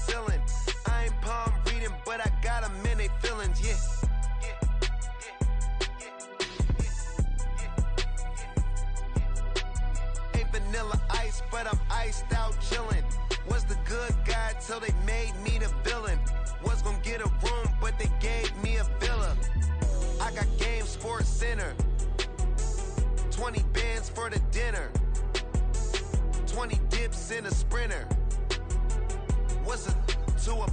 ceiling. I ain't palm reading, but I got them in they feelings, yeah. Ain't vanilla ice, but I'm iced out chillin'. Was the good guy till they made me the villain. Was gonna get a room, but they gave me a villa. I got Game Sports Center. 20 bands for the dinner. 20 dips in a sprinter. What's a two up?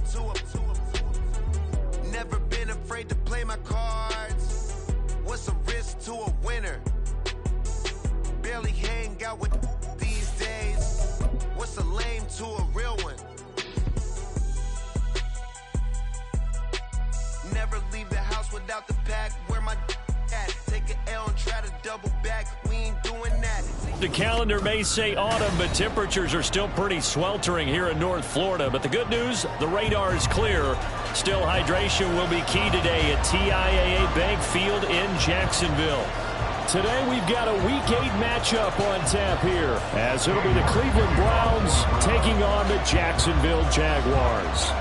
Never been afraid to play my cards. What's a risk to a winner? Barely hang out with these days. What's a lame to a real one? Never leave the house without the pack. Where my at? Take an L and try to double back. We ain't doing that. The calendar may say autumn, but temperatures are still pretty sweltering here in North Florida. But the good news, the radar is clear. Still, hydration will be key today at TIAA Bank Field in Jacksonville. Today we've got a Week 8 matchup on tap here, as it'll be the Cleveland Browns taking on the Jacksonville Jaguars.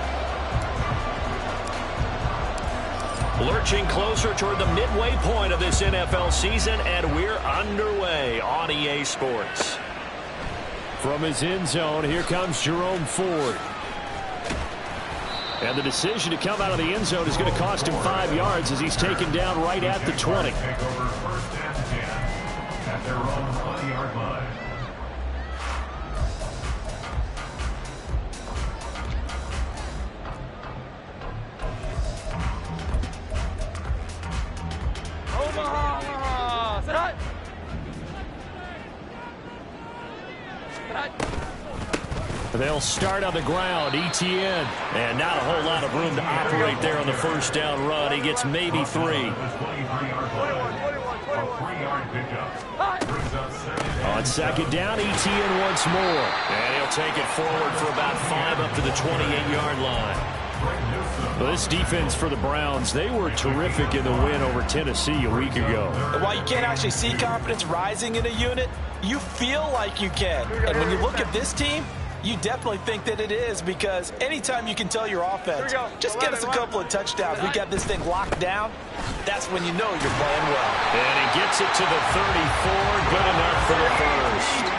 Lurching closer toward the midway point of this NFL season, and we're underway on EA Sports. From his end zone, here comes Jerome Ford. And the decision to come out of the end zone is going to cost him 5 yards as he's taken down right at the 20. At their own 20-yard line. They'll start on the ground. Etienne. And not a whole lot of room to operate there on the first down run. He gets maybe 3. On second down, Etienne once more. And he'll take it forward for about 5 up to the 28-yard line. Well, this defense for the Browns, they were terrific in the win over Tennessee a week ago. And while you can't actually see confidence rising in a unit, you feel like you can. And when you look at this team, you definitely think that it is, because anytime you can tell your offense, just get us a couple of touchdowns, we got this thing locked down, that's when you know you're playing well. And he gets it to the 34, good enough for the first.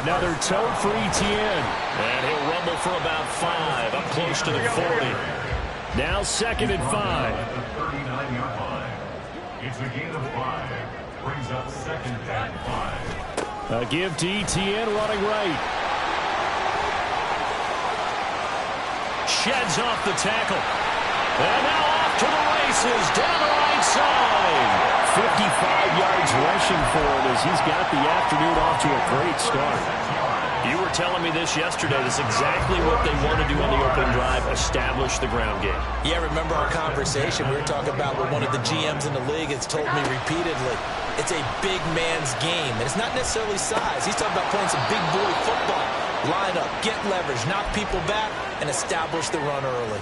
Another tote for Etienne. And he'll rumble for about 5, up close to the 40. Now 2nd and 5. It's a gain of 5. Brings up 2nd and 5. A give to Etienne running right. Sheds off the tackle. And now off to the races down the right side. 55 yards rushing for him as he's got the afternoon off to a great start. You were telling me this yesterday. This is exactly what they want to do on the opening drive, establish the ground game. Yeah, remember our conversation. We were talking about what one of the GMs in the league has told me repeatedly. It's a big man's game, and it's not necessarily size. He's talking about playing some big boy football. Line up, get leverage, knock people back, and establish the run early.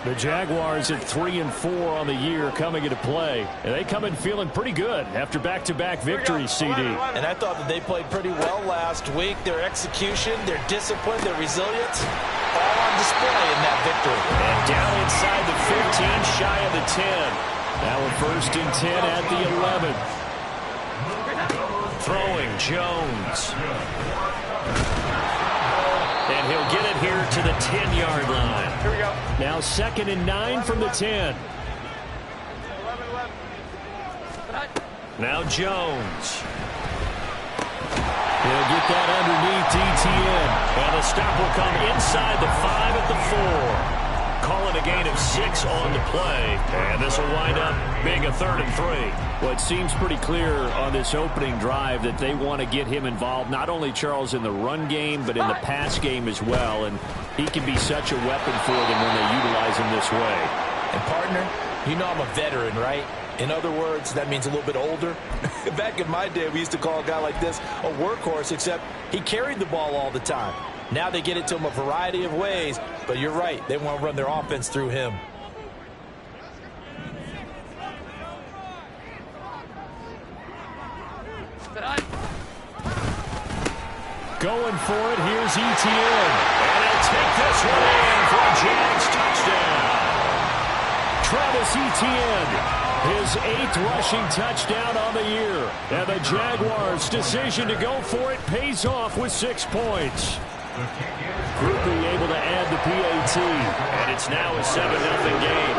The Jaguars at 3-4 on the year coming into play. And they come in feeling pretty good after back-to-back victories, CD. And I thought that they played pretty well last week. Their execution, their discipline, their resilience, all on display in that victory. And down inside the 15, shy of the 10. Now a 1st and 10 at the 11. Throwing Jones. And he'll get it here to the 10-yard line. Here we go. Now 2nd and 9 from the 10. Now Jones. He'll get that underneath Etienne. And the stop will come inside the 5 at the 4. Calling a gain of 6 on the play. And this will wind up being a 3rd and 3. Well, it seems pretty clear on this opening drive that they want to get him involved, not only, Charles, in the run game, but in the pass game as well. And he can be such a weapon for them when they utilize him this way. And, partner, you know I'm a veteran, right? In other words, that means a little bit older. Back in my day, we used to call a guy like this a workhorse, except he carried the ball all the time. Now they get it to him a variety of ways, but you're right. They want to run their offense through him. Going for it. Here's Etienne. And he'll take this one in for a Jags touchdown. Travis Etienne, his 8th rushing touchdown on the year. And the Jaguars' decision to go for it pays off with 6 points. Groupie able to add the PAT. And it's now a 7-0 game.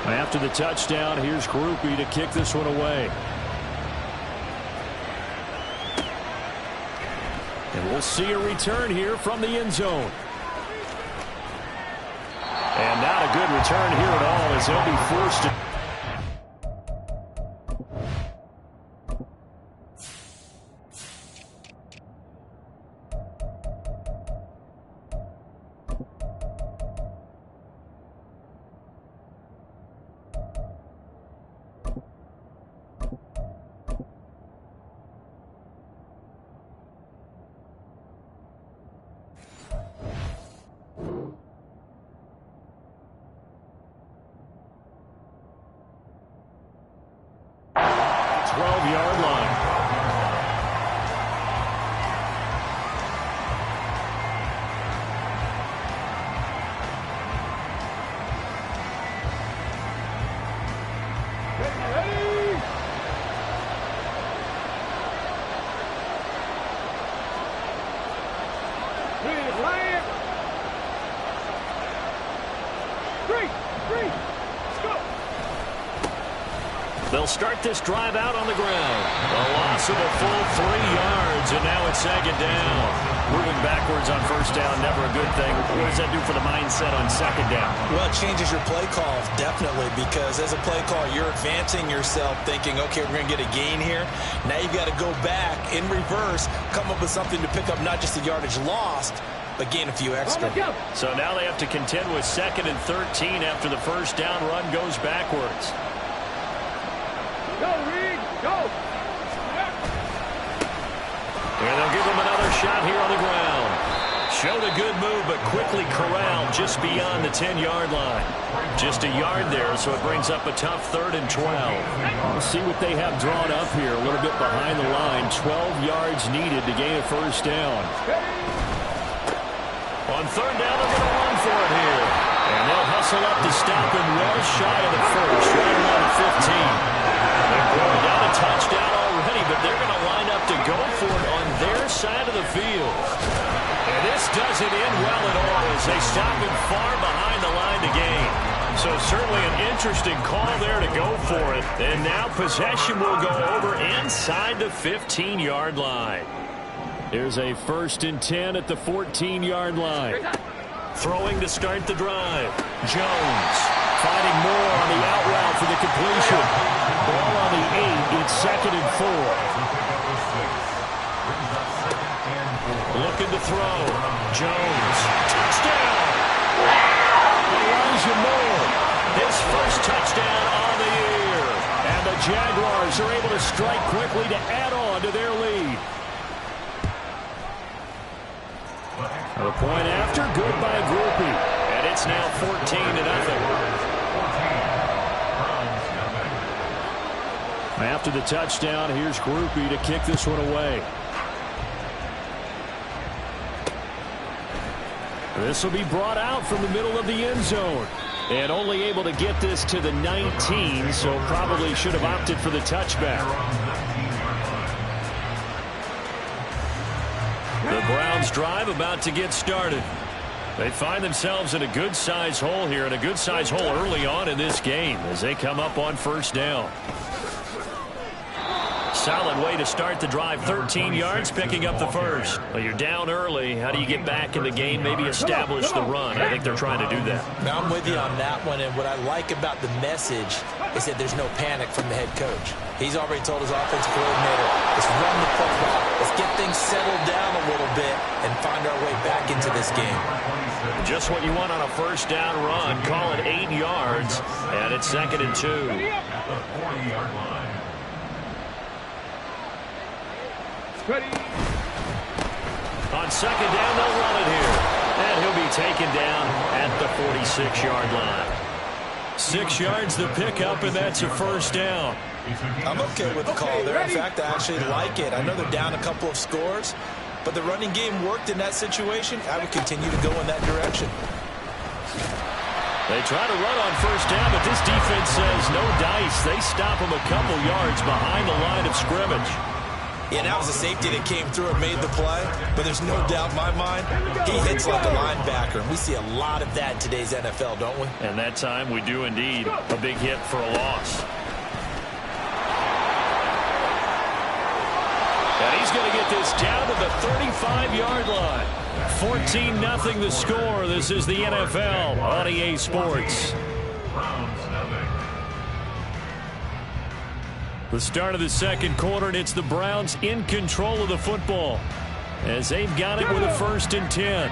After the touchdown, here's Groupie to kick this one away. And we'll see a return here from the end zone. And not a good return here at all as they'll be forced to... 12-yard line. They'll start this drive out on the ground. A loss of a full 3 yards, and now it's second down. Moving backwards on first down, never a good thing. What does that do for the mindset on second down? Well, it changes your play call, definitely, because as a play call, you're advancing yourself thinking, okay, we're going to get a gain here. Now you've got to go back in reverse, come up with something to pick up not just the yardage lost, but gain a few extra. So now they have to contend with 2nd and 13 after the first down run goes backwards. Go, Reed, go! And they'll give him another shot here on the ground. Showed a good move, but quickly corralled just beyond the 10-yard line. Just a yard there, so it brings up a tough 3rd and 12. We'll see what they have drawn up here. A little bit behind the line. 12 yards needed to gain a first down. On 3rd down, they're going to run for it here. And they'll hustle up to stop him well shy of the first, right around the 15. They're down a touchdown already, but they're going to line up to go for it on their side of the field. And this doesn't end well at all as they stop him far behind the line to gain. So certainly an interesting call there to go for it. And now possession will go over inside the 15-yard line. Here's a 1st and 10 at the 14-yard line. Throwing to start the drive. Jones finding more on the out route for the completion. Ball on the 8. It's 2nd and 4. Looking to throw. Jones. Touchdown! Elijah Moore. His first touchdown on the year. And the Jaguars are able to strike quickly to add on to their lead. A point after, good by Groupie. And it's now 14-0. After the touchdown, here's Groupie to kick this one away. This will be brought out from the middle of the end zone. And only able to get this to the 19, so probably should have opted for the touchback. The Browns drive about to get started. They find themselves in a good-sized hole here, and a good-sized hole early on in this game as they come up on first down. Solid way to start the drive. 13 yards, picking up the first. Well, you're down early. How do you get back in the game, maybe establish the run? I think they're trying to do that. Now, I'm with you on that one, and what I like about the message is that there's no panic from the head coach. He's already told his offensive coordinator, let's run the football. Let's get things settled down a little bit and find our way back into this game. Just what you want on a first down run. Call it 8 yards, and it's 2nd and 2. Ready. On 2nd down, they'll run it here. And he'll be taken down at the 46-yard line. 6 yards the pickup, and that's a first down. I'm okay with the call there. In fact, I actually like it. I know they're down a couple of scores, but the running game worked in that situation. I would continue to go in that direction. They try to run on first down, but this defense says no dice. They stop them a couple yards behind the line of scrimmage. Yeah, that was a safety that came through and made the play, but there's no doubt in my mind he hits like a linebacker. We see a lot of that in today's NFL, don't we? And that time we do indeed. A big hit for a loss. And he's going to get this down to the 35-yard line. 14-0 the score. This is the NFL on EA Sports. The start of the second quarter, and it's the Browns in control of the football as they've got it with a 1st and 10.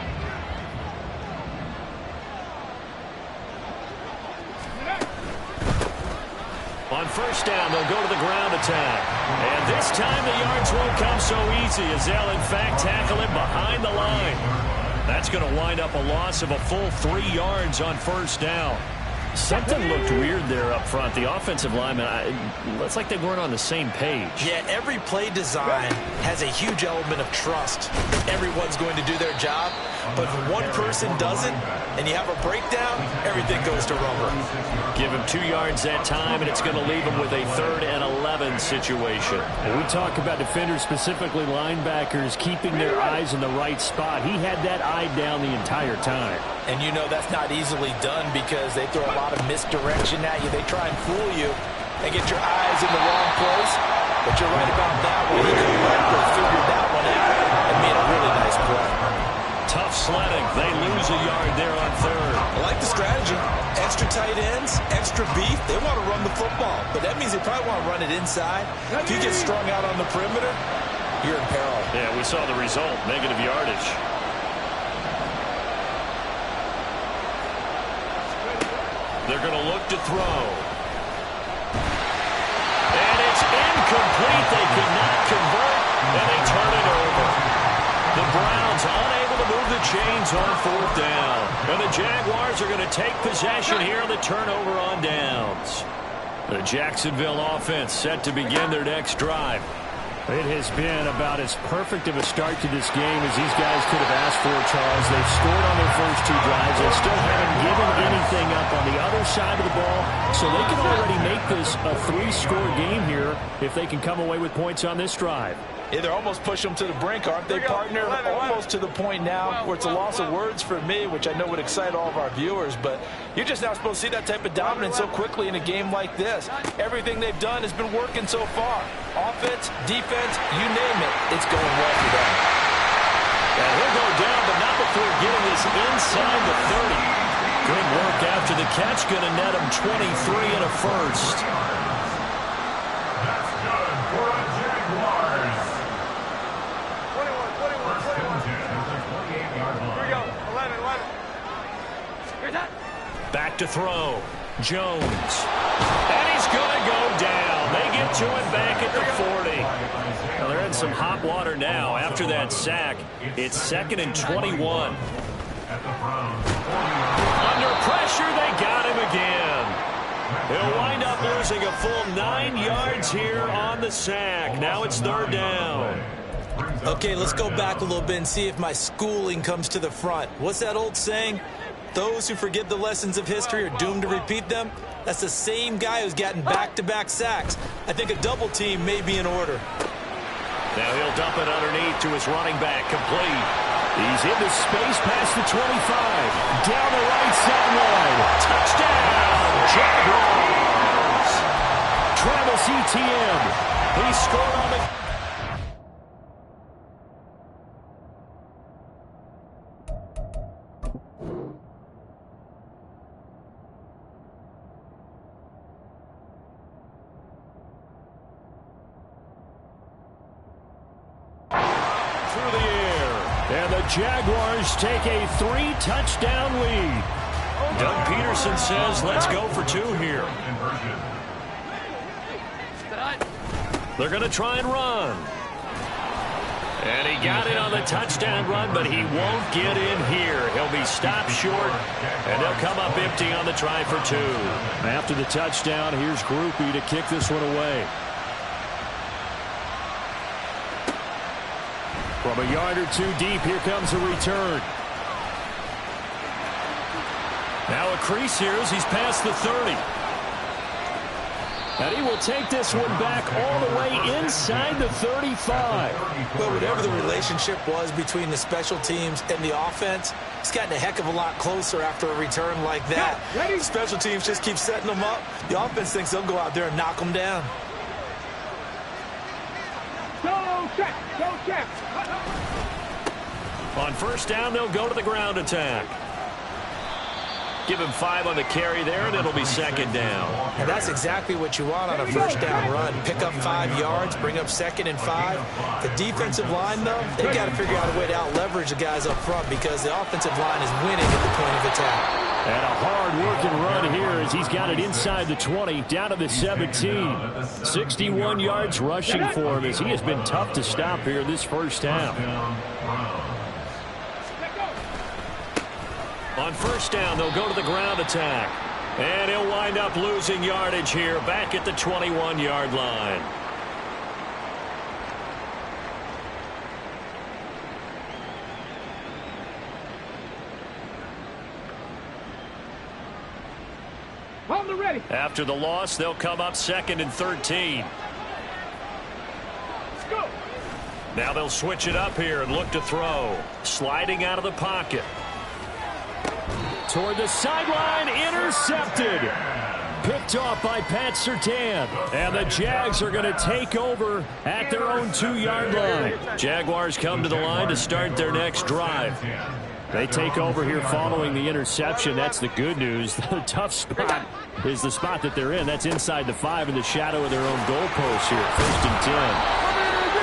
On first down, they'll go to the ground attack. And this time the yards won't come so easy as they'll, in fact, tackle him behind the line. That's going to wind up a loss of a full 3 yards on first down. Something looked weird there up front. The offensive linemen, it's like they weren't on the same page. Yeah, every play design has a huge element of trust. Everyone's going to do their job, but if one person doesn't and you have a breakdown, everything goes to rubber. Give him 2 yards that time, and it's going to leave him with a 3rd and 11 situation. When we talk about defenders, specifically linebackers, keeping their eyes in the right spot. He had that eye down the entire time. And you know that's not easily done because they throw a lot of misdirection at you. They try and fool you and get your eyes in the wrong place. But you're right about that one. He correctly figured that one out and made a really nice play. Tough sledding. They lose a yard there on 3rd. I like the strategy. Extra tight ends, extra beef. They want to run the football. But that means they probably want to run it inside. If you get strung out on the perimeter, you're in peril. Yeah, we saw the result. Negative yardage. They're going to look to throw. And it's incomplete. They could not convert, and they turn it over. The Browns unable to move the chains on 4th down. And the Jaguars are going to take possession here on the turnover on downs. The Jacksonville offense set to begin their next drive. It has been about as perfect of a start to this game as these guys could have asked for, Charles. They've scored on their first 2 drives. They still haven't given anything up on the other side of the ball, so they can already make this a 3-score game here if they can come away with points on this drive. Yeah, they're almost pushing them to the brink, aren't they, partner? Almost to the point now where it's a loss of words for me, which I know would excite all of our viewers, but you're just not supposed to see that type of dominance so quickly in a game like this. Everything they've done has been working so far. Offense, defense, you name it, it's going well for them. And he'll go down, but not before getting this inside the 30. Good work after the catch, going to net him 23 and a first. Back to throw. Jones. And he's going to go down. They get to him back at the 40. Well, they're in some hot water now. After that sack, it's 2nd and 21. Under pressure, they got him again. He'll wind up losing a full 9 yards here on the sack. Now it's 3rd down. Okay, let's go back a little bit and see if my schooling comes to the front. What's that old saying? Those who forget the lessons of history are doomed to repeat them. That's the same guy who's gotten back-to-back sacks. I think a double team may be in order. Now he'll dump it underneath to his running back, complete. He's into space past the 25. Down the right sideline. Touchdown, Jaguars. Travis Etienne. He scored on the... Jaguars take a 3-touchdown lead. Doug Peterson says, let's go for 2 here. They're going to try and run. And he got in on the touchdown run, but he won't get in here. He'll be stopped short, and they'll come up empty on the try for 2. After the touchdown, here's Groupie to kick this one away. From a yard or 2 deep, here comes a return. Now a crease here as he's past the 30. And he will take this one back all the way inside the 35. Well, whatever the relationship was between the special teams and the offense, it's gotten a heck of a lot closer after a return like that. Special teams just keep setting them up. The offense thinks they'll go out there and knock them down. Go check. Go check. On first down, they'll go to the ground attack. Give him 5 on the carry there, and it'll be second down. And that's exactly what you want on a first down run. Pick up 5 yards, bring up 2nd and 5. The defensive line, though, they've got to figure out a way to out-leverage the guys up front because the offensive line is winning at the point of attack. And a hard-working run here as he's got it inside the 20, down to the 17. 61 yards rushing for him as he has been tough to stop here this first half. On first down, they'll go to the ground attack. And he'll wind up losing yardage here back at the 21-yard line. On the ready. After the loss, they'll come up 2nd and 13. Let's go. Now they'll switch it up here and look to throw. Sliding out of the pocket. Toward the sideline, intercepted. Picked off by Pat Surtain. And the Jags are going to take over at their own 2-yard line. Jaguars come to the line to start their next drive. They take over here following the interception. That's the good news. The tough spot is the spot that they're in. That's inside the 5 in the shadow of their own goalpost here. 1st and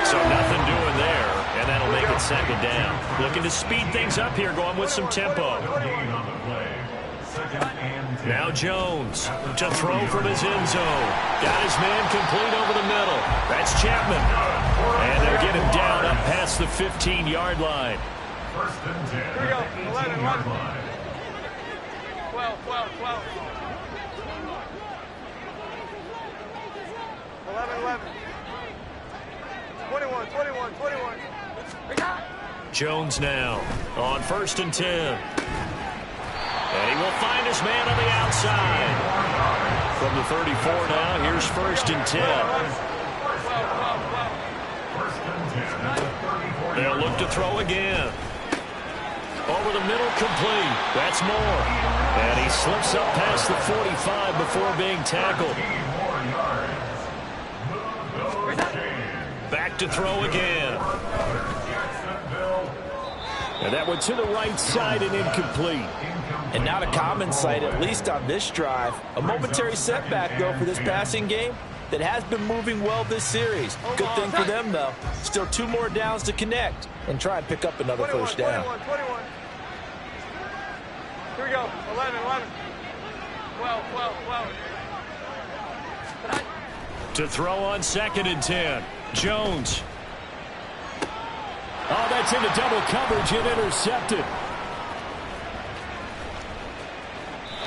10. So nothing doing there. And that'll make it second down. Looking to speed things up here, going with some tempo. Now Jones to throw from his end zone. Got his man complete over the middle. That's Chapman. And they'll get him down up past the 15-yard line. Here we go. 11, 11. 12, 12, 12. 11, 11. 21, 21, 21. Jones now on 1st and 10. And he will find his man on the outside. From the 34 now, here's 1st and 10. They'll look to throw again. Over the middle, complete. That's Moore. And he slips up past the 45 before being tackled. Back to throw again. And that one to the right side and incomplete. And not a common sight, at least on this drive. A momentary setback, though, for this passing game that has been moving well this series. Good thing for them, though. Still 2 more downs to connect and try and pick up another 21, first down. 21, 21. Here we go. 11, 11. 12, 12, 12. To throw on 2nd and 10. Jones. Oh, that's into double coverage and intercepted.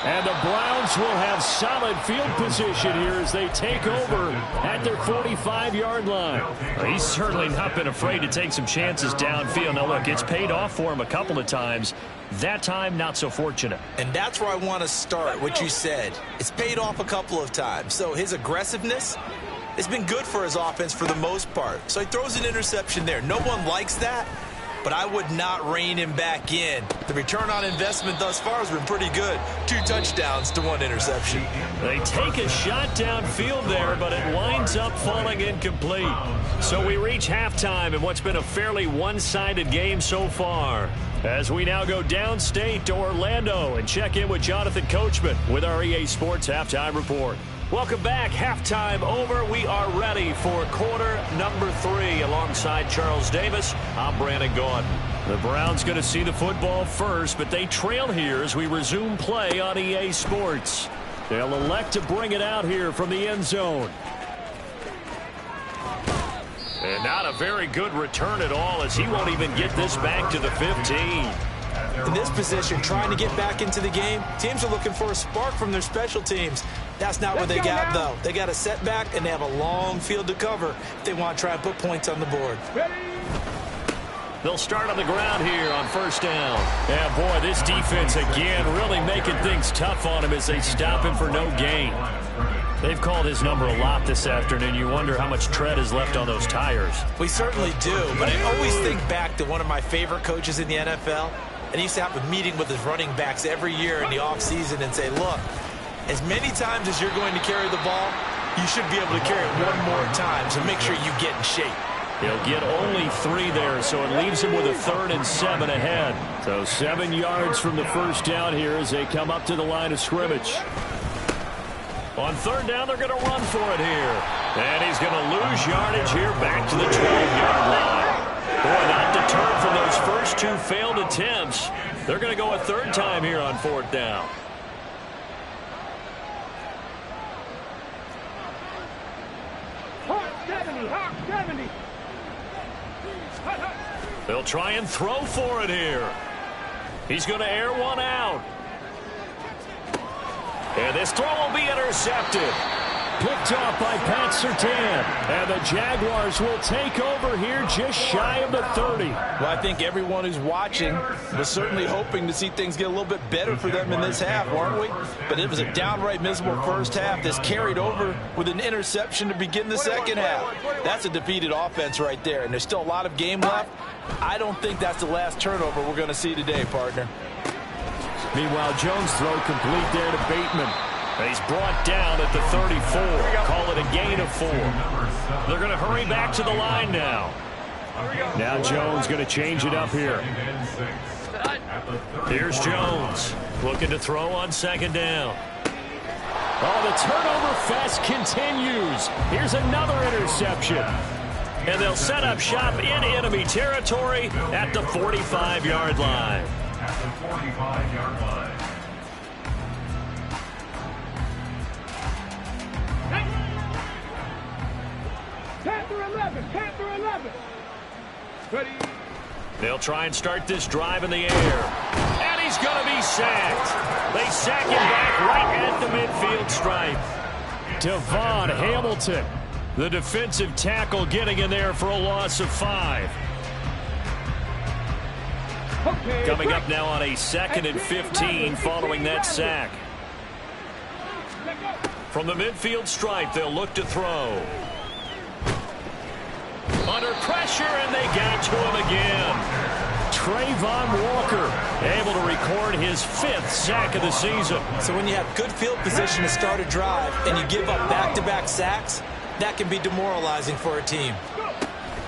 And the Browns will have solid field position here as they take over at their 45-yard line. Well, he's certainly not been afraid to take some chances downfield. Now, look, it's paid off for him a couple of times. That time, not so fortunate. And that's where I want to start, what you said. It's paid off a couple of times. So his aggressiveness, it's been good for his offense for the most part. So he throws an interception there. No one likes that, but I would not rein him back in. The return on investment thus far has been pretty good. 2 touchdowns to 1 interception. They take a shot downfield there, but it winds up falling incomplete. So we reach halftime in what's been a fairly one-sided game so far. As we now go downstate to Orlando and check in with Jonathan Coachman with our EA Sports Halftime Report. Welcome back. Halftime over. We are ready for quarter number 3. Alongside Charles Davis, I'm Brandon Gaudin. The Browns going to see the football first, but they trail here as we resume play on EA Sports. They'll elect to bring it out here from the end zone. And not a very good return at all, as he won't even get this back to the 15. In this position, trying to get back into the game, teams are looking for a spark from their special teams. That's not what they got, though. They got a setback, and they have a long field to cover if they want to try and put points on the board. They'll start on the ground here on first down. Yeah, boy, this defense again really making things tough on him as they stop him for no gain. They've called his number a lot this afternoon. You wonder how much tread is left on those tires. We certainly do, but I always think back to one of my favorite coaches in the NFL. And he used to have a meeting with his running backs every year in the offseason and say, look, as many times as you're going to carry the ball, you should be able to carry it one more time, so make sure you get in shape. He'll get only 3 there, so it leaves him with a 3rd and 7 ahead. So 7 yards from the first down here as they come up to the line of scrimmage. On 3rd down, they're going to run for it here. And he's going to lose yardage here back to the 12-yard line. Boy, not deterred from those first 2 failed attempts. They're going to go a 3rd time here on 4th down. Hawk 70. They'll try and throw for it here. He's going to air one out. And this throw will be intercepted. Picked off by Pat Surtain. And the Jaguars will take over here just shy of the 30. Well, I think everyone who's watching was certainly hoping to see things get a little bit better for them in this half, weren't we? But it was a downright miserable first half. This carried over with an interception to begin the second half. That's a defeated offense right there, and there's still a lot of game left. I don't think that's the last turnover we're going to see today, partner. Meanwhile, Jones' throw complete there to Bateman. He's brought down at the 34. Call it a gain of 4. They're going to hurry back to the line now. Now Jones going to change it up here. Here's Jones looking to throw on 2nd down. Oh, the turnover fest continues. Here's another interception. And they'll set up shop in enemy territory at the 45-yard line. At the 45-yard line. Ready. They'll try and start this drive in the air. And he's going to be sacked. They sack him back right at the midfield stripe. Devon Hamilton, the defensive tackle, getting in there for a loss of 5. Okay, Coming up now on a 2nd and 15 following that sack. From the midfield stripe, they'll look to throw. Under pressure, and they got to him again. Trayvon Walker able to record his 5th sack of the season. So when you have good field position to start a drive and you give up back-to-back sacks, that can be demoralizing for a team.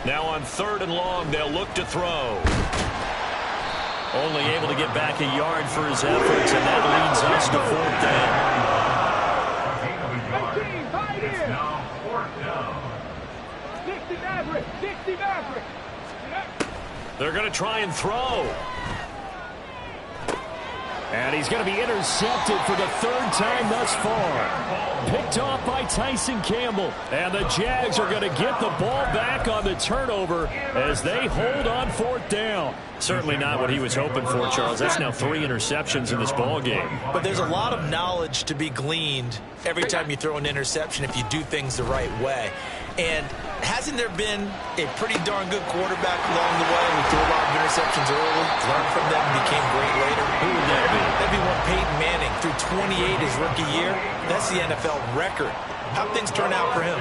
Now on 3rd and long, they'll look to throw. Only able to get back a yard for his efforts, and that leads us to 4th down. Now 4th down. 60 Maverick. They're going to try and throw. And he's going to be intercepted for the 3rd time thus far. Picked off by Tyson Campbell. And the Jags are going to get the ball back on the turnover as they hold on 4th down. Certainly not what he was hoping for, Charles. That's now 3 interceptions in this ball game. But there's a lot of knowledge to be gleaned every time you throw an interception if you do things the right way. And hasn't there been a pretty darn good quarterback along the way who threw a lot of interceptions early, learned from them, and became great later? Who would that be? That'd be one Peyton Manning threw 28 his rookie year. That's the NFL record. How'd things turn out for him?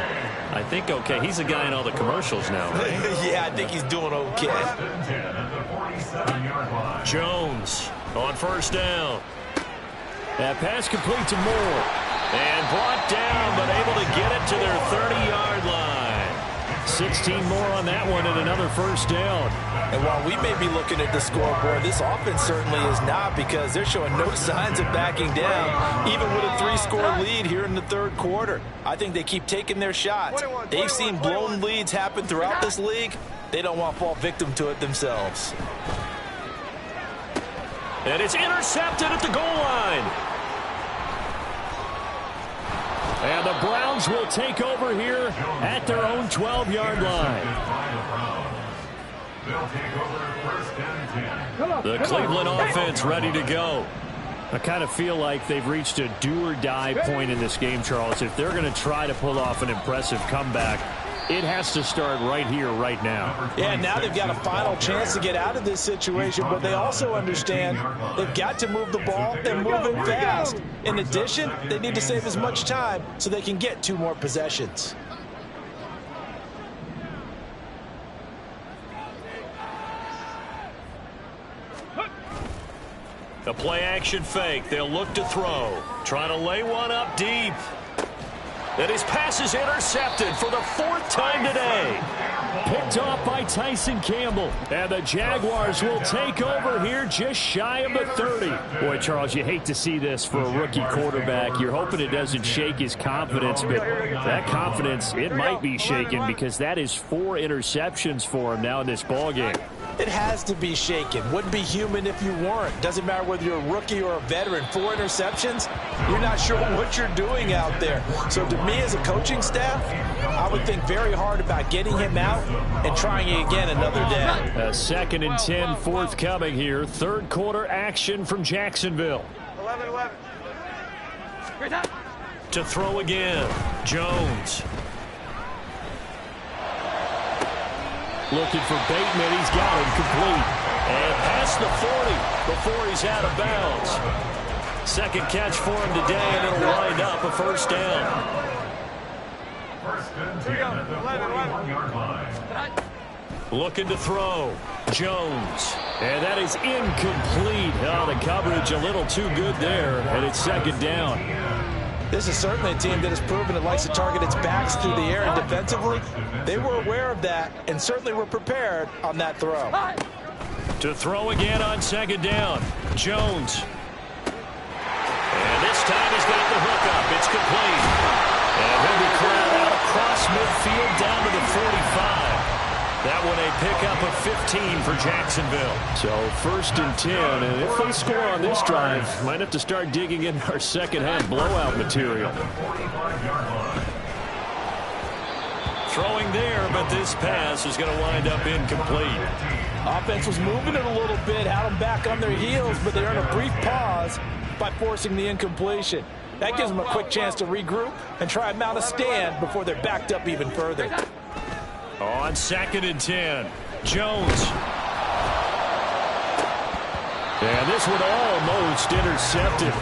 I think okay. He's a guy in all the commercials now, right? Yeah, I think he's doing okay. Jones on 1st down. That pass complete to Moore. And brought down, but able to get it to their 30-yard line. 16 more on that one and another 1st down. And while we may be looking at the scoreboard, this offense certainly is not, because they're showing no signs of backing down, even with a 3-score lead here in the 3rd quarter. I think they keep taking their shots. They've seen blown leads happen throughout this league. They don't want to fall victim to it themselves. And it's intercepted at the goal line. And the Browns Jags will take over here at their own 12-yard line. They'll take over first and 10. The Cleveland offense ready to go. I kind of feel like they've reached a do-or-die point in this game, Charles. If they're going to try to pull off an impressive comeback, it has to start right here, right now. Yeah, now they've got a final chance to get out of this situation, but they also understand they've got to move the ball and move it fast. In addition, they need to save as much time so they can get 2 more possessions. A play-action fake. They'll look to throw. Trying to lay one up deep. And his pass is intercepted for the 4th time today. Picked off by Tyson Campbell. And the Jaguars will take over here just shy of the 30. Boy, Charles, you hate to see this for a rookie quarterback. You're hoping it doesn't shake his confidence, but that confidence, it might be shaken because that is 4 interceptions for him now in this ballgame. It has to be shaken. Wouldn't be human if you weren't. Doesn't matter whether you're a rookie or a veteran. 4 interceptions, you're not sure what you're doing out there. So to me as a coaching staff, I would think very hard about getting him out and trying it again another day. A 2nd and 10 forthcoming here. 3rd quarter action from Jacksonville. 11-11. To throw again. Jones. Looking for Bateman. He's got him complete. And past the 40 before he's out of bounds. 2nd catch for him today, and it'll wind up a 1st down. First and 10 at the 41-yard line. Looking to throw. Jones. And that is incomplete. Oh, the coverage a little too good there, and it's 2nd down. This is certainly a team that has proven it likes to target its backs through the air, and defensively, they were aware of that and certainly were prepared on that throw. To throw again on 2nd down. Jones. And this time he's got the hook up. It's complete. And he'll be cleared out across midfield down to the 45. That one a pickup of 15 for Jacksonville. So 1st and 10, and if they score on this drive, might have to start digging in our second-half blowout material. Throwing there, but this pass is going to wind up incomplete. Offense was moving it a little bit, had them back on their heels, but they earned a brief pause by forcing the incompletion. That gives them a quick chance to regroup and try and mount a stand before they're backed up even further. On 2nd and 10, Jones. And this one almost intercepted.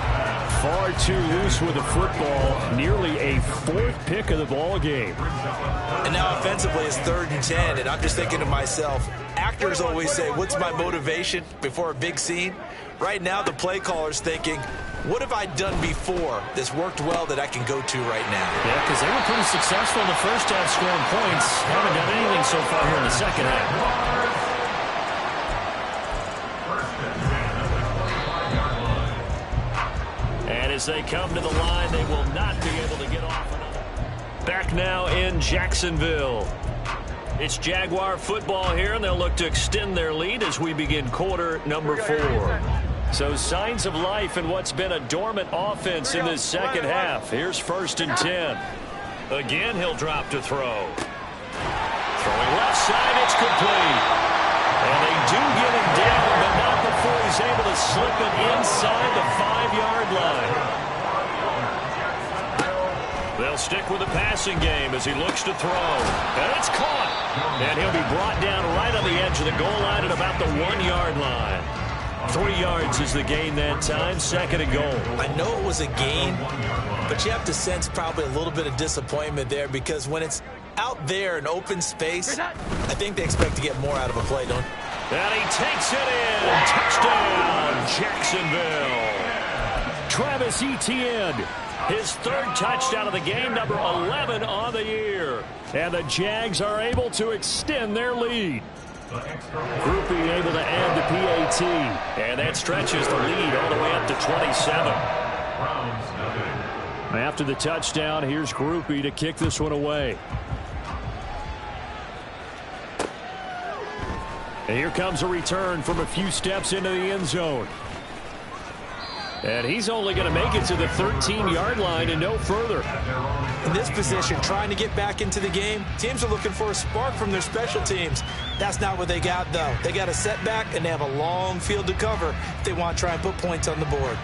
Far too loose with the football. Nearly a 4th pick of the ball game. And now offensively it's 3rd and 10, and I'm just thinking to myself, actors always say, what's my motivation before a big scene? Right now the play caller's thinking, what have I done before that's worked well that I can go to right now? Yeah, because they were pretty successful in the first half scoring points. Haven't done anything so far here in the second half. And as they come to the line, they will not be able to get off another. Back now in Jacksonville. It's Jaguar football here, and they'll look to extend their lead as we begin quarter number 4. So signs of life in what's been a dormant offense in this second half. Here's 1st and 10. Again, he'll drop to throw. Throwing left side, it's complete. And they do get him down, but not before he's able to slip it inside the 5-yard line. They'll stick with the passing game as he looks to throw. And it's caught. And he'll be brought down right on the edge of the goal line at about the 1-yard line. 3 yards is the gain that time. 2nd and goal. I know it was a gain, but you have to sense probably a little bit of disappointment there because when it's out there in open space, I think they expect to get more out of a play, don't you? And he takes it in. Touchdown, Jacksonville. Travis Etienne. His 3rd touchdown of the game, number 11 on the year. And the Jags are able to extend their lead. Groupie able to add the PAT. And that stretches the lead all the way up to 27. After the touchdown, here's Groupie to kick this one away. And here comes a return from a few steps into the end zone. And he's only going to make it to the 13-yard line and no further. In this position, trying to get back into the game, teams are looking for a spark from their special teams. That's not what they got, though. They got a setback, and they have a long field to cover if they want to try and put points on the board.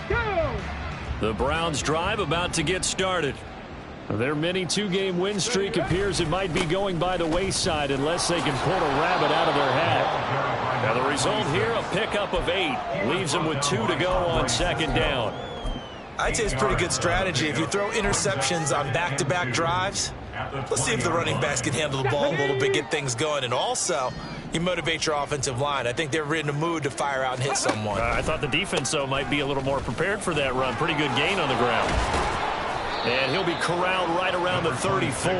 Go! The Browns' drive about to get started. Their mini two-game win streak appears it might be going by the wayside unless they can pull a rabbit out of their hat. Now the result here, a pickup of 8. Leaves them with 2 to go on second down. I'd say it's pretty good strategy. If you throw interceptions on back-to-back drives, let's see if the running backs can handle the ball a little bit, get things going. And also, you motivate your offensive line. I think they're in a mood to fire out and hit someone. I thought the defense, though, might be a little more prepared for that run. Pretty good gain on the ground. And he'll be corralled right around the 34.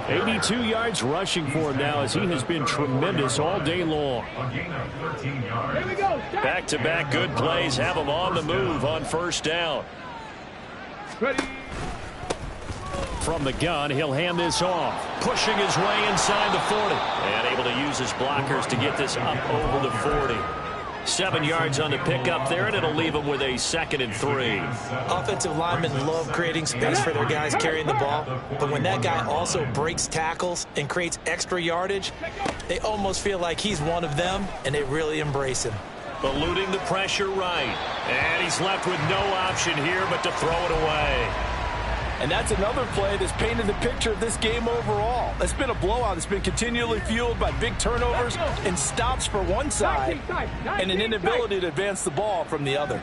82 yards rushing for him now as he has been tremendous all day long. Here we go. Back-to-back good plays have him on the move on first down. Ready. From the gun, he'll hand this off. Pushing his way inside the 40. And able to use his blockers to get this up over the 40. 7 yards on the pickup there, and it'll leave them with a 2nd and 3. Offensive linemen love creating space for their guys carrying the ball, but when that guy also breaks tackles and creates extra yardage, they almost feel like he's one of them, and they really embrace him. Eluding the pressure right. And he's left with no option here but to throw it away. And that's another play that's painted the picture of this game overall. It's been a blowout. It's been continually fueled by big turnovers and stops for one side and an inability to advance the ball from the other.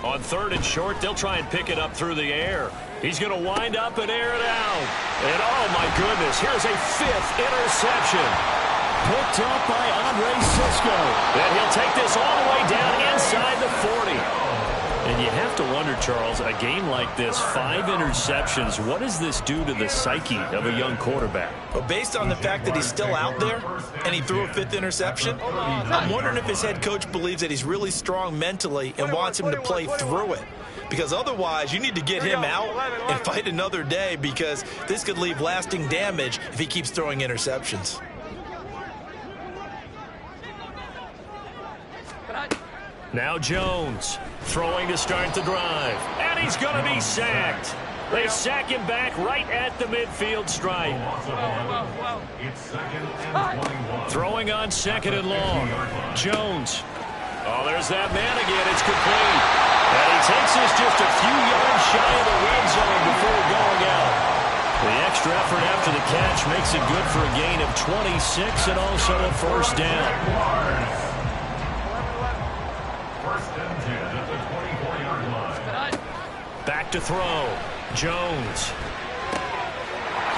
On 3rd and short, they'll try and pick it up through the air. He's going to wind up and air it out. And, oh, my goodness, here's a 5th interception. Picked up by Andre Sisco. And he'll take this all the way down inside the 40. And you have to wonder, Charles, a game like this, 5 interceptions, what does this do to the psyche of a young quarterback? Well, based on the fact that he's still out there and he threw a 5th interception, I'm wondering if his head coach believes that he's really strong mentally and wants him to play through it. Because otherwise, you need to get him out and fight another day, because this could leave lasting damage if he keeps throwing interceptions. Now Jones throwing to start the drive. And he's going to be sacked. They sack him back right at the midfield stripe. Throwing on 2nd and long. Jones. Oh, there's that man again. It's complete. And he takes this just a few yards shy of the red zone before going out. The extra effort after the catch makes it good for a gain of 26 and also a 1st down. Back to throw. Jones.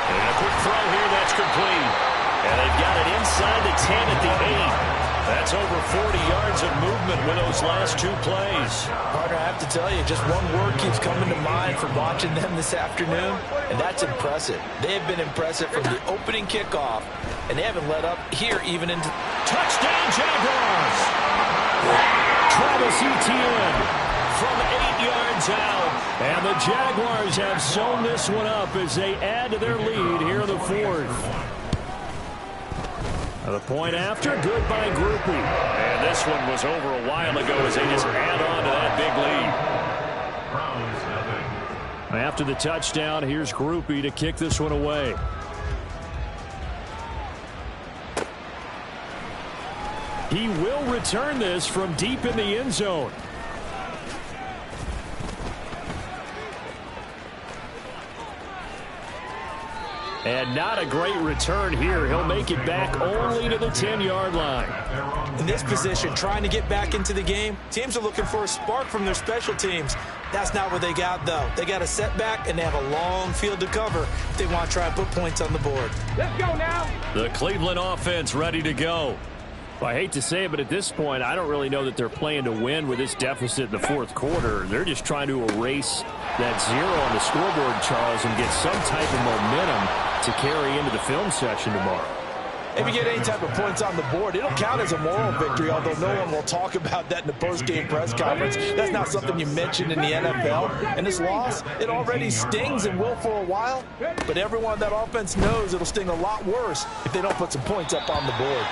And a quick throw here. That's complete. And they've got it inside the 10 at the 8. That's over 40 yards of movement with those last 2 plays. Partner, I have to tell you, just one word keeps coming to mind from watching them this afternoon, and that's impressive. They have been impressive from the opening kickoff, and they haven't let up here even into... Touchdown, Jaguars! Travis Etienne from 8 yards out. And the Jaguars have sewn this one up as they add to their lead here in the 4th. The point after, good by Groupie. And this one was over a while ago as they just add on to that big lead. After the touchdown, here's Groupie to kick this one away. He will return this from deep in the end zone. And not a great return here. He'll make it back only to the 10-yard line. In this position, trying to get back into the game, teams are looking for a spark from their special teams. That's not what they got, though. They got a setback, and they have a long field to cover if they want to try and put points on the board. Let's go now. The Cleveland offense ready to go. Well, I hate to say it, but at this point, I don't really know that they're playing to win with this deficit in the 4th quarter. They're just trying to erase that 0 on the scoreboard, Charles, and get some type of momentum to carry into the film session tomorrow. If you get any type of points on the board, it'll count as a moral victory, although no one will talk about that in the post-game press conference. That's not something you mentioned in the NFL. And this loss, it already stings and will for a while, but everyone on that offense knows it'll sting a lot worse if they don't put some points up on the board.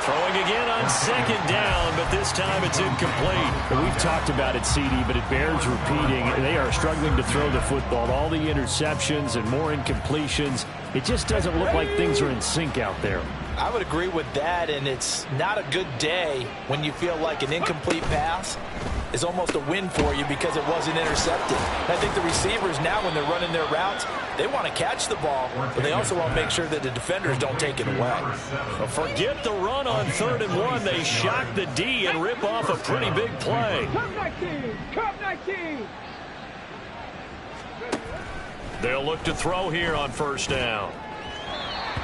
Throwing again on second down, but this time it's incomplete. We've talked about it, CD, but it bears repeating. They are struggling to throw the football. All the interceptions and more incompletions. It just doesn't look like things are in sync out there. I would agree with that, and it's not a good day when you feel like an incomplete pass is almost a win for you because it wasn't intercepted. I think the receivers now, when they're running their routes, they want to catch the ball, but they also want to make sure that the defenders don't take it away. Well, forget the run on 3rd and 1. They shock the D and rip off a pretty big play. Come 19! Come 19! They'll look to throw here on 1st down.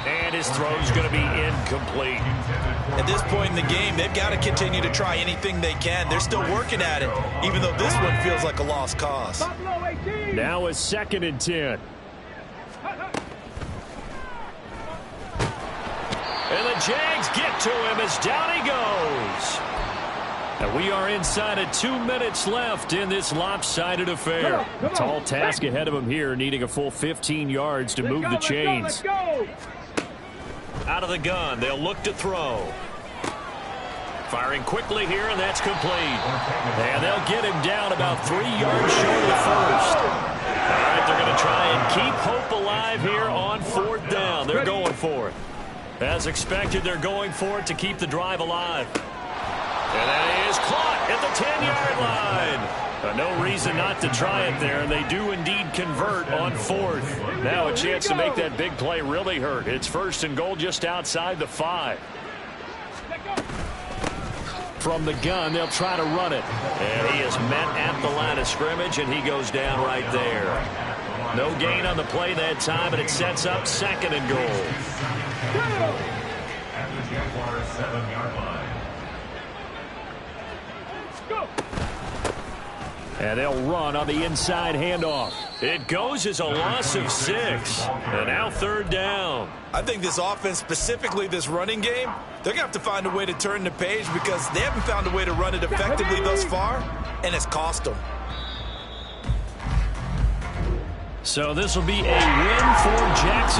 And his throw's going to be incomplete. At this point in the game, they've got to continue to try anything they can. They're still working at it, even though this one feels like a lost cause. Now a 2nd and 10. And the Jags get to him as down he goes. And we are inside of 2 minutes left in this lopsided affair. A tall task ahead of him here, needing a full 15 yards to move the chains. Out of the gun, they'll look to throw. Firing quickly here, and that's complete. And they'll get him down about 3 yards short of the first. All right, they're going to try and keep hope alive here on 4th down. They're going for it. As expected, they're going for it to keep the drive alive. And that is caught at the 10-yard line. No reason not to try it there, and they do indeed convert on 4th. Now a chance to make that big play really hurt. It's 1st and goal just outside the 5. From the gun, they'll try to run it. And he is met at the line of scrimmage, and he goes down right there. No gain on the play that time, and it sets up 2nd and goal. At the Jaguars' 7-yard line. And they'll run on the inside handoff. It goes as a loss of 6. And now 3rd down. I think this offense, specifically this running game, they're going to have to find a way to turn the page because they haven't found a way to run it effectively thus far, and it's cost them. So this will be a win for Jackson.